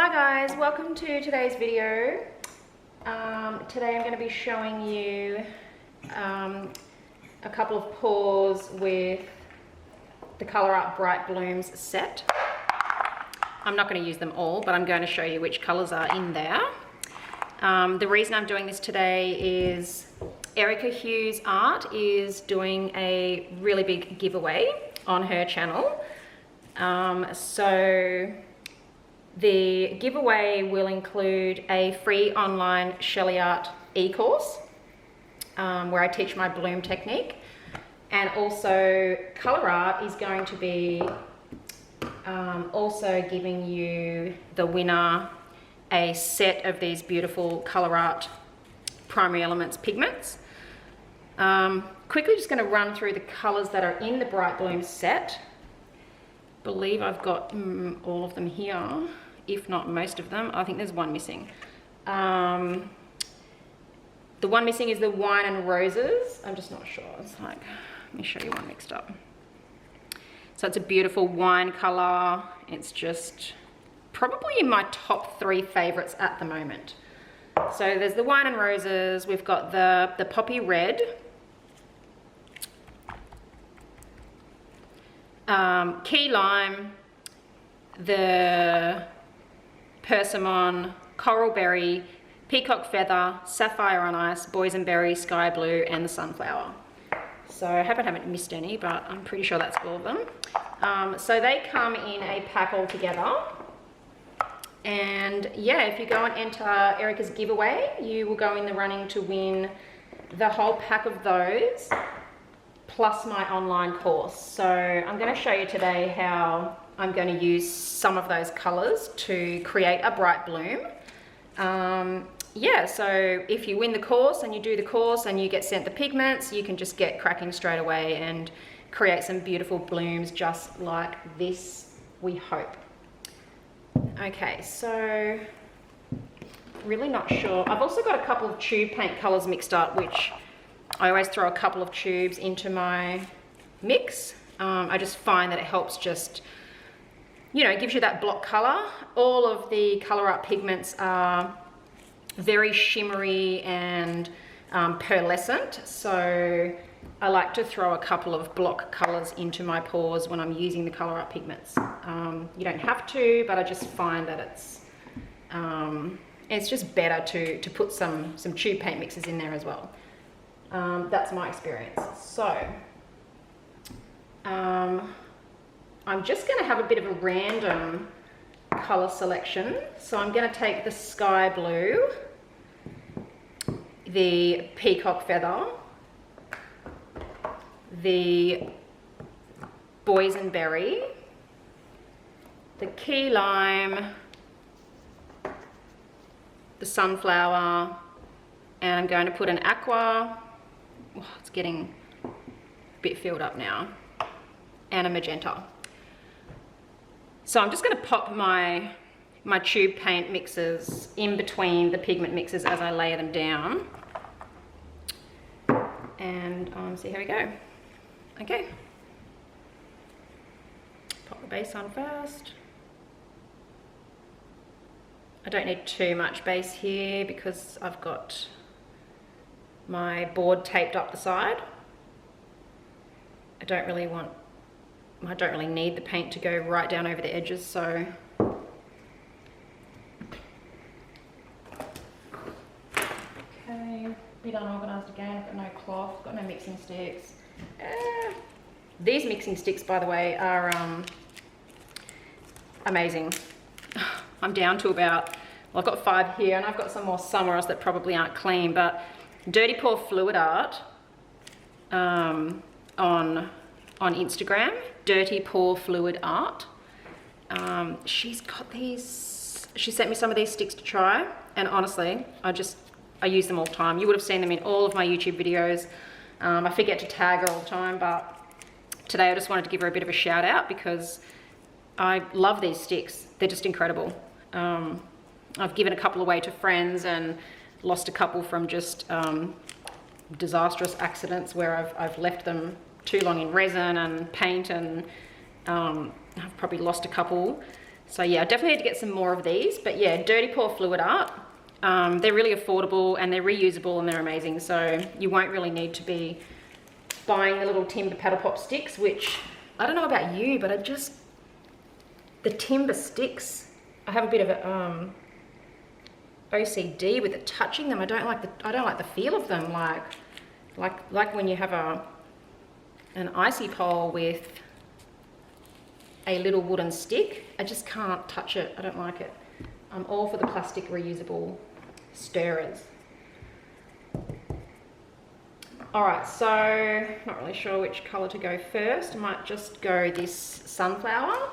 Hi guys, welcome to today's video. Today I'm going to be showing you a couple of pours with the ColourArte Bright Blooms set. I'm not going to use them all, but I'm going to show you which colours are in there. The reason I'm doing this today is Erica Hughes Art is doing a really big giveaway on her channel. So the giveaway will include a free online Sheleeart e-course where I teach my bloom technique, and also ColourArte is going to be also giving you, the winner, a set of these beautiful ColourArte Primary Elements pigments. Quickly just going to run through the colours that are in the Bright Blooms set. Believe I've got all of them here, if not most of them. I think there's one missing. The one missing is the Wine and Roses. I'm just not sure. It's like, let me show you one mixed up. So it's a beautiful wine colour. It's just probably in my top 3 favourites at the moment. So there's the Wine and Roses. We've got the Poppy Red, Key Lime, the Persimmon, Coral Berry, Peacock Feather, Sapphire on Ice, Boysenberry, Sky Blue, and the Sunflower. So I hope I haven't missed any, but I'm pretty sure that's all of them. So they come in a pack all together. And yeah, if you go and enter Erica's giveaway, you will go in the running to win the whole pack of those, plus my online course. So I'm going to show you today how I'm going to use some of those colours to create a bright bloom. Yeah, so if you win the course and you do the course and you get sent the pigments, you can just get cracking straight away and create some beautiful blooms just like this, we hope. Okay, so really not sure. I've also got a couple of tube paint colours mixed up, which I always throw a couple of tubes into my mix. I just find that it helps, just, you know, it gives you that block colour. All of the ColourArte pigments are very shimmery and pearlescent, so I like to throw a couple of block colours into my pours when I'm using the ColourArte pigments. You don't have to, but I just find that it's just better to put some tube paint mixes in there as well. That's my experience. So I'm just going to have a bit of a random colour selection. So I'm going to take the Sky Blue, the Peacock Feather, the Boysenberry, the Key Lime, the Sunflower, and I'm going to put an Aqua. Oh, it's getting a bit filled up now, and a Magenta. So I'm just going to pop my tube paint mixes in between the pigment mixes as I lay them down, and see how we go. Okay, pop the base on first. I don't need too much base here because I've got my board taped up the side. I don't really need the paint to go right down over the edges, so okay, bit unorganised again. I've got no cloth, got no mixing sticks. These mixing sticks, by the way, are amazing. I'm down to about, well, I've got 5 here, and I've got some more somewhere else that probably aren't clean, but Dirty Pour Fluid Art on Instagram, Dirty Pour Fluid Art. She's got these, she sent me some of these sticks to try, and honestly, I use them all the time. You would have seen them in all of my YouTube videos. I forget to tag her all the time, but today I just wanted to give her a bit of a shout out because I love these sticks. They're just incredible. I've given a couple away to friends and lost a couple from just disastrous accidents where I've left them too long in resin and paint, and I've probably lost a couple. So yeah, I definitely need to get some more of these, but yeah, Dirty Pour Fluid Art. They're really affordable and they're reusable and they're amazing. So you won't really need to be buying the little timber paddle pop sticks, which I don't know about you, but the timber sticks, I have a bit of a OCD with it touching them. I don't like the feel of them. Like when you have an icy pole with a little wooden stick, I just can't touch it. I don't like it. I'm all for the plastic reusable stirrers. All right, so not really sure which color to go first. I might just go this sunflower,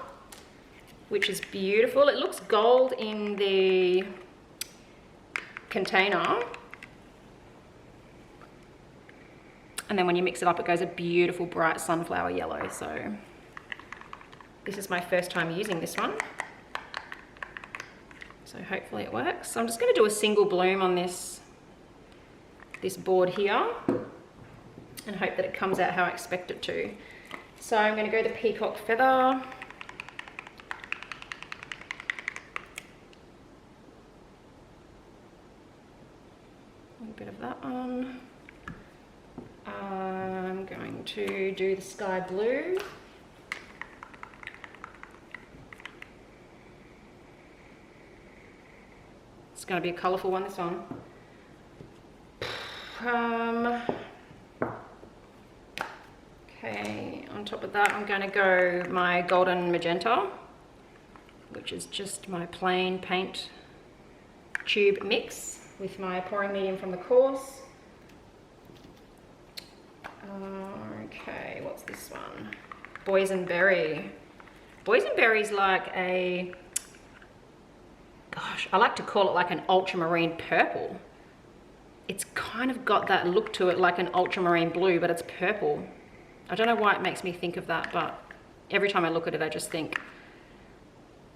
which is beautiful. It looks gold in the container. And then when you mix it up, it goes a beautiful bright sunflower yellow. So this is my first time using this one. So hopefully it works. So I'm just going to do a single bloom on this board here and hope that it comes out how I expect it to. So I'm going to go the peacock feather. A little bit of that one. I'm going to do the sky blue. It's going to be a colourful one, this one. Okay, on top of that I'm going to go my golden magenta, which is just my plain paint tube mix with my pouring medium from the course. Okay, what's this one? Boysenberry. Boysenberry's like a, gosh, I like to call it like an ultramarine purple. It's kind of got that look to it like an ultramarine blue, but it's purple. I don't know why it makes me think of that, but every time I look at it, I just think,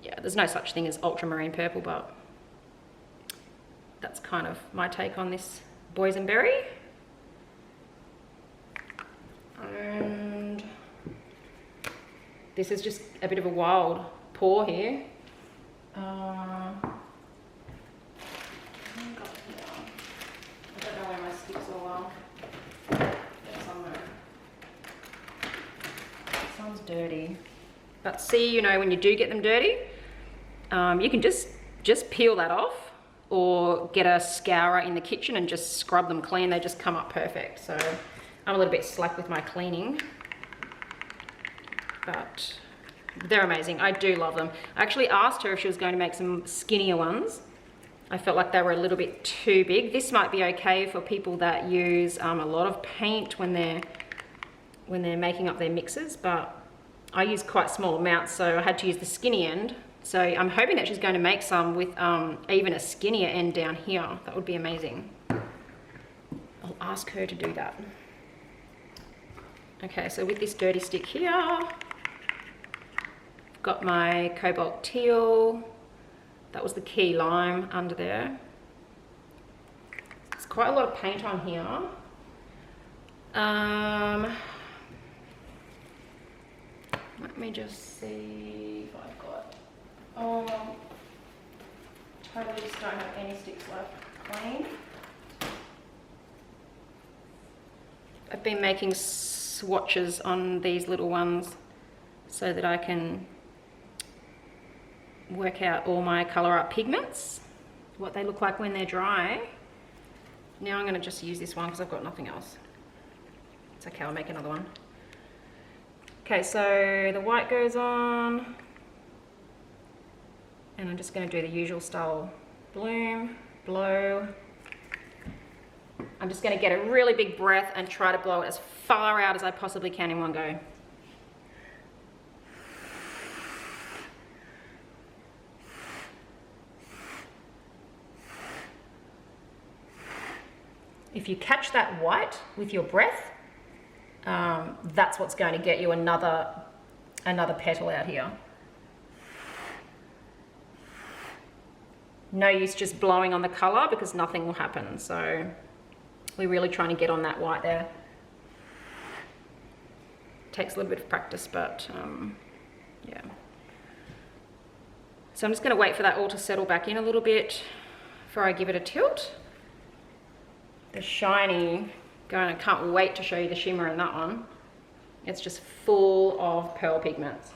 yeah, there's no such thing as ultramarine purple, but that's kind of my take on this boysenberry. And this is just a bit of a wild pour here. I don't know where my sticks all are. They're somewhere. This one's dirty. But see, you know, when you do get them dirty, you can just peel that off or get a scourer in the kitchen and just scrub them clean. They just come up perfect. So I'm a little bit slack with my cleaning, but they're amazing. I do love them. I actually asked her if she was going to make some skinnier ones. I felt like they were a little bit too big. This might be okay for people that use a lot of paint when they're making up their mixes, but I use quite small amounts, so I had to use the skinny end. So I'm hoping that she's going to make some with even a skinnier end down here. That would be amazing. I'll ask her to do that. Okay, so with this dirty stick here, I've got my cobalt teal. That was the key lime under there. There's quite a lot of paint on here. Let me just see if I've got, oh, totally just don't have any sticks left clean. I've been making swatches on these little ones so that I can work out all my ColourArte pigments, what they look like when they're dry. Now I'm going to just use this one because I've got nothing else. It's okay, I'll make another one. Okay, so the white goes on, and I'm just going to do the usual style bloom, blow. I'm just going to get a really big breath and try to blow it as far out as I possibly can in one go. If you catch that white with your breath, that's what's going to get you another petal out here. No use just blowing on the colour because nothing will happen. So we're really trying to get on that white there. Takes a little bit of practice, but yeah. So I'm just going to wait for that all to settle back in a little bit before I give it a tilt. The shiny, I can't wait to show you the shimmer in that one. It's just full of pearl pigments.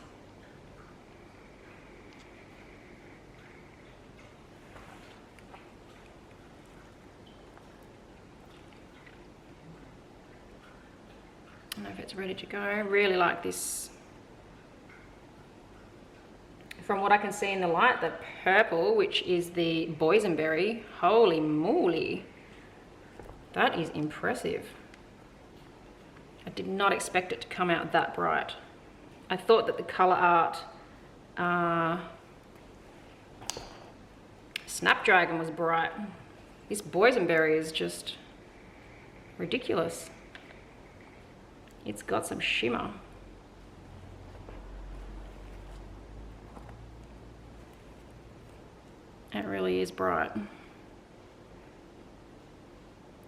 I don't know if it's ready to go. I really like this. From what I can see in the light, the purple, which is the boysenberry, holy moly, that is impressive. I did not expect it to come out that bright. I thought that the ColourArte Snapdragon was bright. This boysenberry is just ridiculous. It's got some shimmer. It really is bright.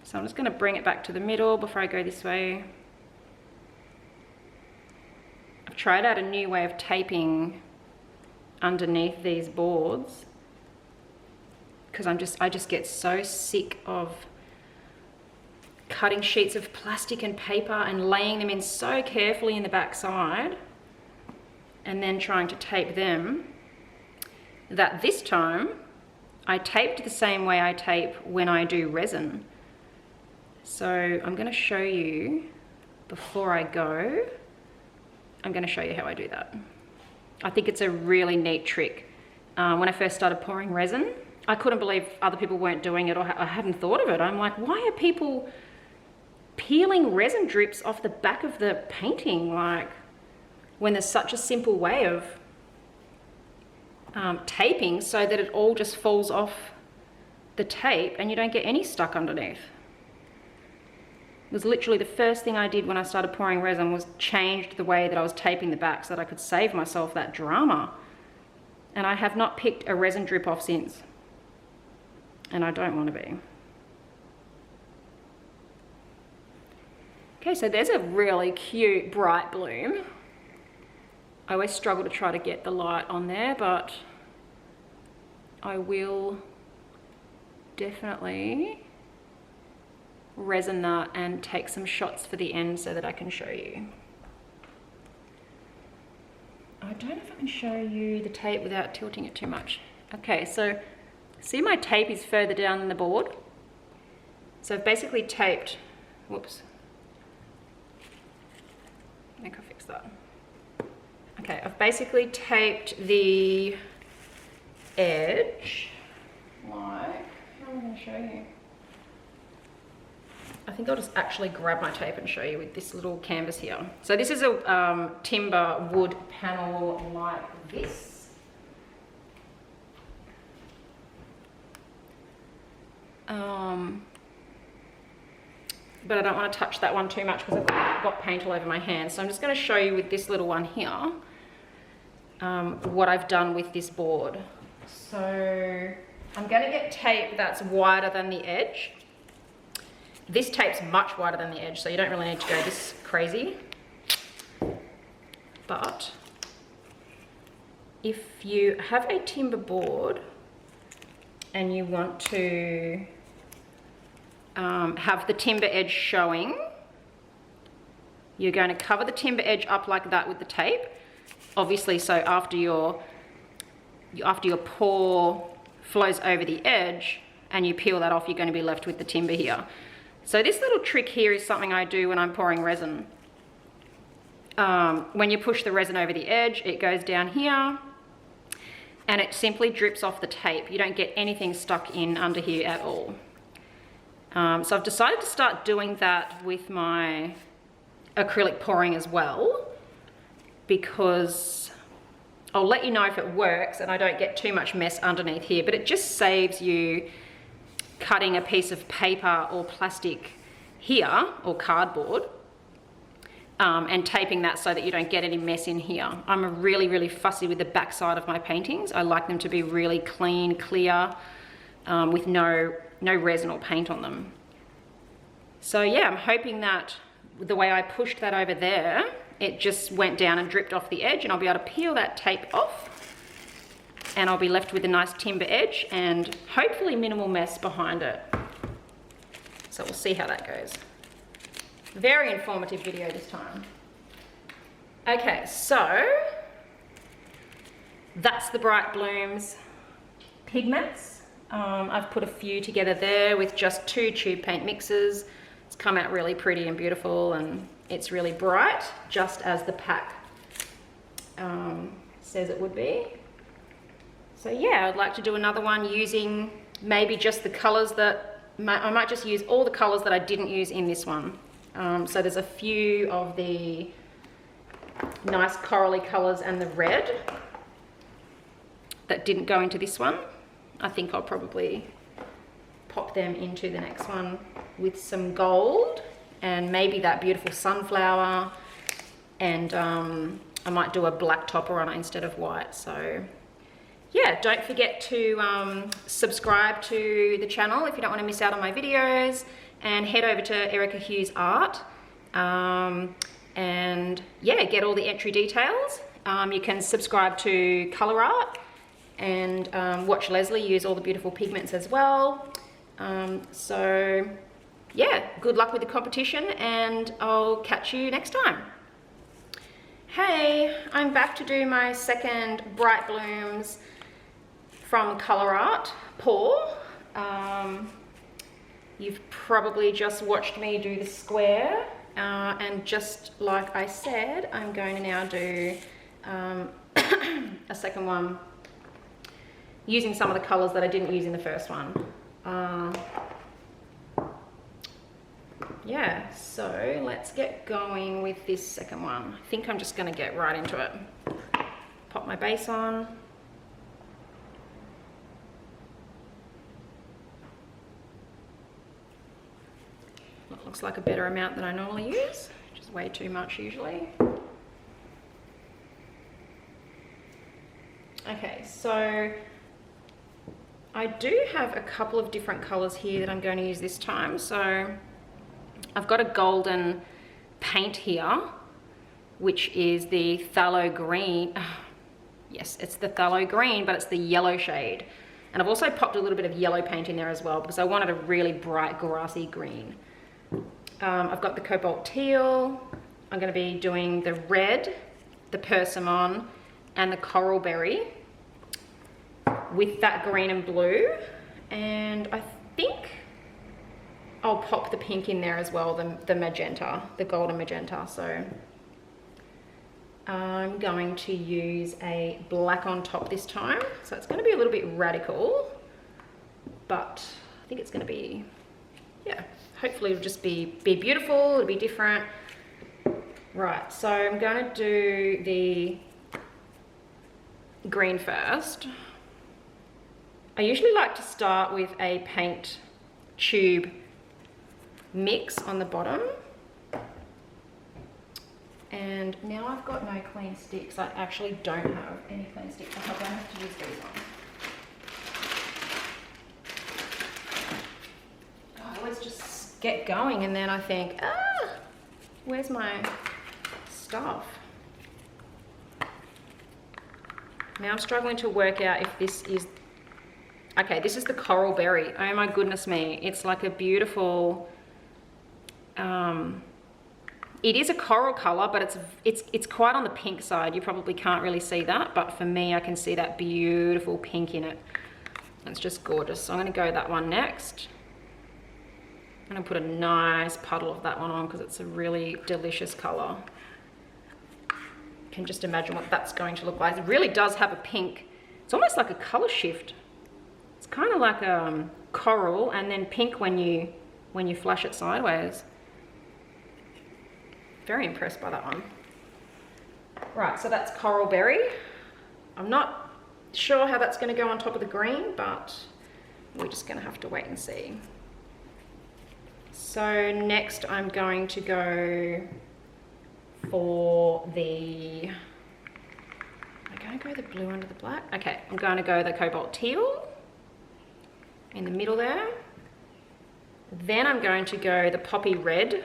So I'm just going to bring it back to the middle before I go this way. I've tried out a new way of taping underneath these boards because I just get so sick of cutting sheets of plastic and paper and laying them in so carefully in the back side and then trying to tape them, that this time I taped the same way I tape when I do resin. So I'm going to show you before I go. I'm going to show you how I do that. I think it's a really neat trick. When I first started pouring resin, I couldn't believe other people weren't doing it, or I hadn't thought of it. I'm like, why are people peeling resin drips off the back of the painting, like, when there's such a simple way of taping so that it all just falls off the tape and you don't get any stuck underneath. It was literally the first thing I did when I started pouring resin, was changed the way that I was taping the back so that I could save myself that drama. And I have not picked a resin drip off since. And I don't want to be. Okay, so there's a really cute bright bloom. I always struggle to try to get the light on there, but I will definitely resin that and take some shots for the end so that I can show you. I don't know if I can show you the tape without tilting it too much. Okay, so see, my tape is further down than the board. So I've basically taped, whoops. I think I fixed that. Okay, I've basically taped the edge, like, how am I going to show you? I think I'll just actually grab my tape and show you with this little canvas here. So this is a timber wood panel like this. But I don't want to touch that one too much because I've got paint all over my hands. So I'm just going to show you with this little one here what I've done with this board. So I'm going to get tape that's wider than the edge. This tape's much wider than the edge, so you don't really need to go this crazy. But if you have a timber board and you want to have the timber edge showing, you're going to cover the timber edge up like that with the tape. Obviously, so after your pour flows over the edge and you peel that off, you're going to be left with the timber here. So this little trick here is something I do when I'm pouring resin. When you push the resin over the edge, it goes down here and it simply drips off the tape. You don't get anything stuck in under here at all. So I've decided to start doing that with my acrylic pouring as well, because I'll let you know if it works and I don't get too much mess underneath here, but it just saves you cutting a piece of paper or plastic here, or cardboard, and taping that so that you don't get any mess in here. I'm really, really fussy with the back side of my paintings. I like them to be really clean, clear, with no resin or paint on them. So yeah, I'm hoping that the way I pushed that over there, it just went down and dripped off the edge, and I'll be able to peel that tape off and I'll be left with a nice timber edge and hopefully minimal mess behind it. So we'll see how that goes. Very informative video this time. Okay, so that's the Bright Blooms pigments. I've put a few together there with just 2 tube paint mixes. It's come out really pretty and beautiful, and it's really bright, just as the pack says it would be. So yeah, I'd like to do another one using maybe just the colors that, I might just use all the colors that I didn't use in this one. So there's a few of the nice corally colors and the red that didn't go into this one. I think I'll probably pop them into the next one with some gold and maybe that beautiful sunflower, and I might do a black topper on it instead of white. So yeah, don't forget to subscribe to the channel if you don't want to miss out on my videos, and head over to Erica Hughes Art and yeah, get all the entry details. You can subscribe to ColourArte and watch Leslie use all the beautiful pigments as well. So yeah, good luck with the competition, and I'll catch you next time. Hey, I'm back to do my second Bright Blooms from ColourArte pour. You've probably just watched me do the square, and just like I said, I'm going to now do a second one using some of the colors that I didn't use in the first one. Yeah, so let's get going with this second one. I think I'm just going to get right into it. Pop my base on. That looks like a better amount than I normally use, which is way too much usually. Okay, so I do have a couple of different colors here that I'm going to use this time. So I've got a golden paint here, which is the phthalo green. Yes, it's the phthalo green, but it's the yellow shade. And I've also popped a little bit of yellow paint in there as well because I wanted a really bright grassy green. I've got the cobalt teal. I'm going to be doing the red, the persimmon, and the coral berry with that green and blue. And I think I'll pop the pink in there as well, the magenta, the golden magenta. So I'm going to use a black on top this time. So it's going to be a little bit radical, but I think it's going to be, yeah, hopefully it'll just be beautiful, it'll be different. Right, so I'm going to do the green first. I usually like to start with a paint tube mix on the bottom. And now I've got no clean sticks. I actually don't have any clean sticks. I'm going to have to use these on. I always just get going and then I think, where's my stuff? Now I'm struggling to work out if this is, okay, this is the coral berry. Oh my goodness me. It's like a beautiful, it is a coral color, but it's quite on the pink side. You probably can't really see that, but for me, I can see that beautiful pink in it. It's just gorgeous. So I'm going to go that one next. I'm going to put a nice puddle of that one on because it's a really delicious color. You can just imagine what that's going to look like. It really does have a pink. It's almost like a color shift. It's kind of like coral and then pink when you flash it sideways. Very impressed by that one. Right, so that's coral berry. I'm not sure how that's going to go on top of the green, but we're just going to have to wait and see. So next I'm going to go for the, I'm going to go the blue under the black. Okay, I'm going to go the cobalt teal in the middle there. Then I'm going to go the poppy red.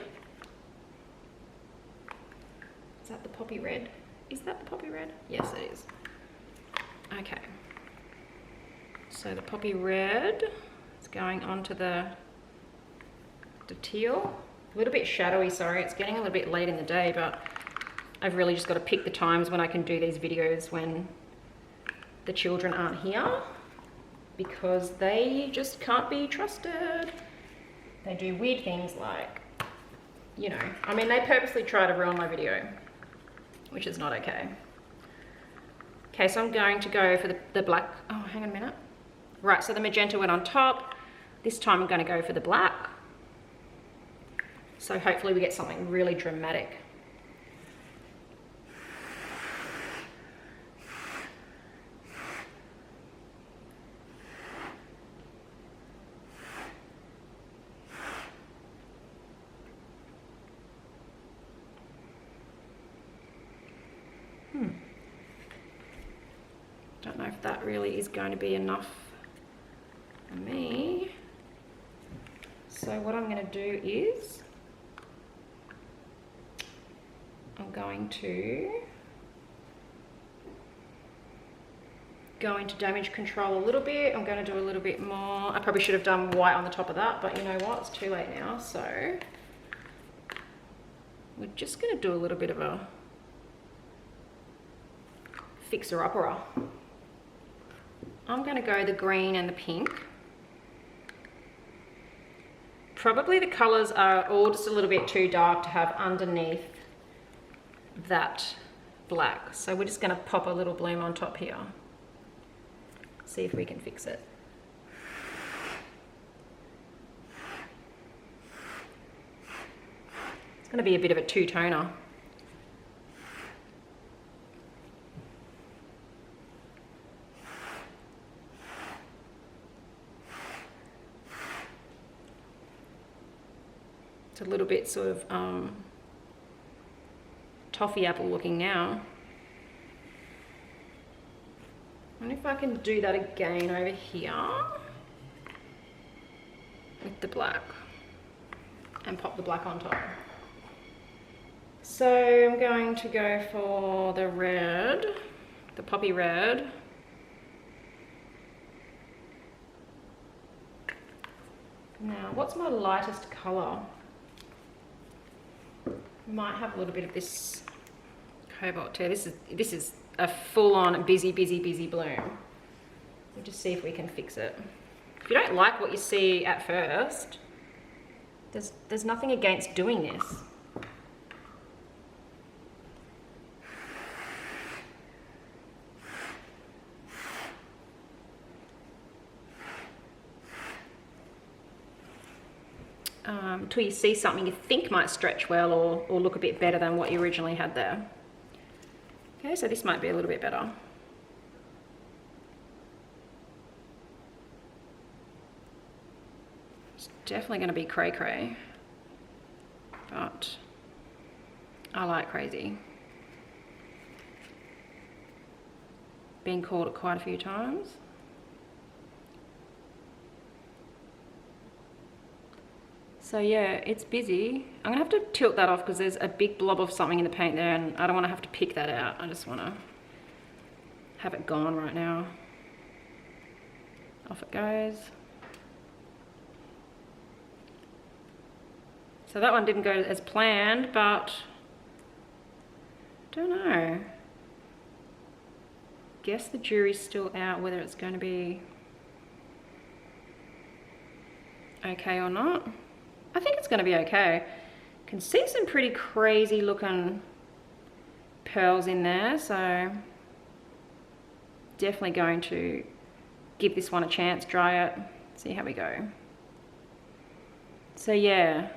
Is that the poppy red? Is that the poppy red? Yes, it is. Okay. So the poppy red is going onto the teal. A little bit shadowy, sorry, it's getting a little bit late in the day, but I've really just got to pick the times when I can do these videos when the children aren't here, because they just can't be trusted. They do weird things like, you know, I mean, they purposely try to ruin my video, which is not okay. Okay, so I'm going to go for the black. Oh, hang on a minute. Right, so the magenta went on top. This time I'm going to go for the black. So hopefully we get something really dramatic. Don't know if that really is going to be enough for me. So what I'm going to do is I'm going to go into damage control a little bit. I'm going to do a little bit more. I probably should have done white on the top of that, but you know what? It's too late now. So we're just going to do a little bit of a fixer-upper. I'm going to go the green and the pink. Probably the colours are all just a little bit too dark to have underneath that black. So we're just going to pop a little bloom on top here. See if we can fix it. It's going to be a bit of a two-toner. It's a little bit sort of toffee apple looking now. I wonder if I can do that again over here with the black and pop the black on top. So I'm going to go for the red, the poppy red. Now, what's my lightest colour? Might have a little bit of this cobalt too. This is a full-on busy bloom. We'll just see if we can fix it. If you don't like what you see at first, there's nothing against doing this. Till you see something you think might stretch well or look a bit better than what you originally had there. Okay, so this might be a little bit better. It's definitely going to be cray-cray, but I like crazy. Been called it quite a few times. So yeah, it's busy. I'm gonna have to tilt that off because there's a big blob of something in the paint there and I don't want to have to pick that out. I just want to have it gone right now. Off it goes. So that one didn't go as planned, but don't know. Guess the jury's still out whether it's going to be okay or not. I think it's going to be okay. Can see some pretty crazy looking pearls in there, so definitely going to give this one a chance, dry it, see how we go. So yeah,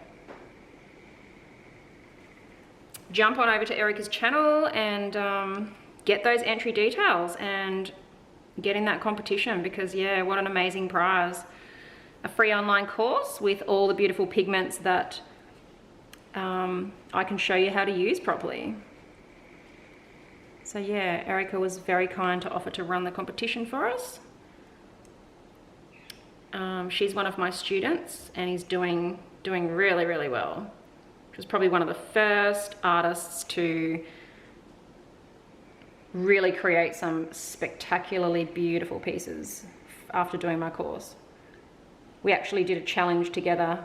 jump on over to Erica's channel and get those entry details and get in that competition, because yeah, what an amazing prize. A free online course with all the beautiful pigments that I can show you how to use properly. So yeah, Erica was very kind to offer to run the competition for us. She's one of my students and he's doing really well. She was probably one of the first artists to really create some spectacularly beautiful pieces. after doing my course. We actually did a challenge together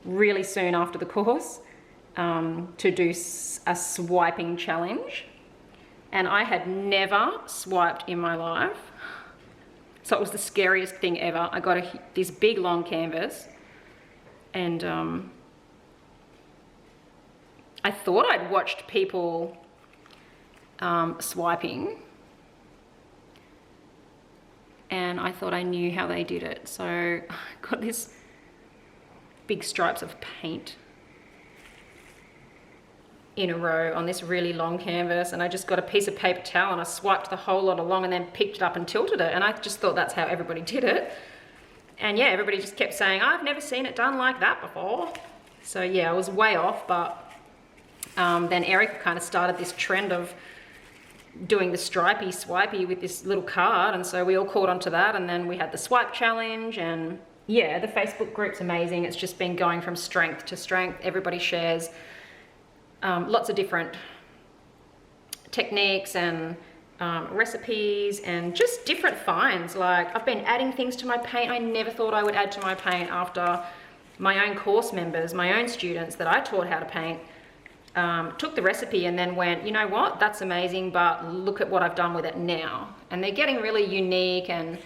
really soon after the course to do a swiping challenge. And I had never swiped in my life. So it was the scariest thing ever. I got this big long canvas, and I thought I'd watched people swiping, and I thought I knew how they did it. So I got this big stripes of paint in a row on this really long canvas, and I just got a piece of paper towel and I swiped the whole lot along and then picked it up and tilted it, and I just thought that's how everybody did it. And yeah, everybody just kept saying, I've never seen it done like that before. So yeah, I was way off, but then Erica kind of started this trend of doing the stripey swipey with this little card, and so we all caught onto that, and then we had the swipe challenge. And yeah, the Facebook group's amazing. It's just been going from strength to strength. Everybody shares lots of different techniques and recipes and just different finds. Like, I've been adding things to my paint I never thought I would add to my paint after my own course members, my own students that I taught how to paint, took the recipe and then went, you know what, that's amazing, but look at what I've done with it now. And they're getting really unique and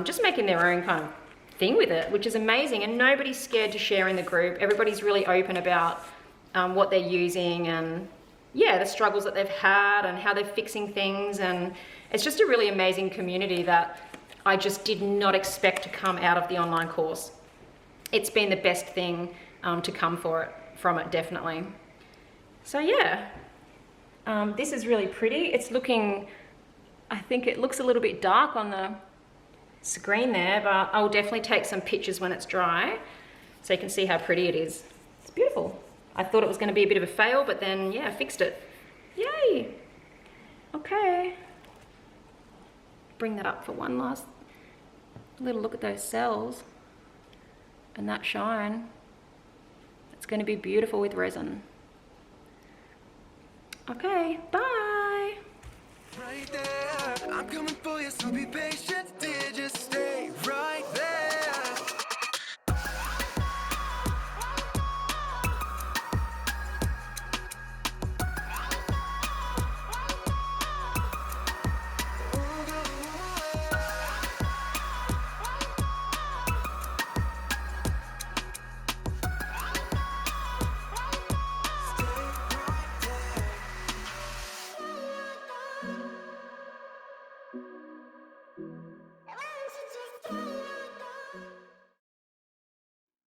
just making their own kind of thing with it, which is amazing. And nobody's scared to share in the group. Everybody's really open about what they're using, and yeah, the struggles that they've had and how they're fixing things. And it's just a really amazing community that I just did not expect to come out of the online course. It's been the best thing to come from it, definitely. So yeah, this is really pretty. It's looking, I think it looks a little bit dark on the screen there, but I'll definitely take some pictures when it's dry so you can see how pretty it is. It's beautiful. I thought it was going to be a bit of a fail, but then yeah, I fixed it. Yay! Okay. Bring that up for one last little look at those cells and that shine. It's going to be beautiful with resin. Okay, bye! Right there, I'm coming for you, so be patient.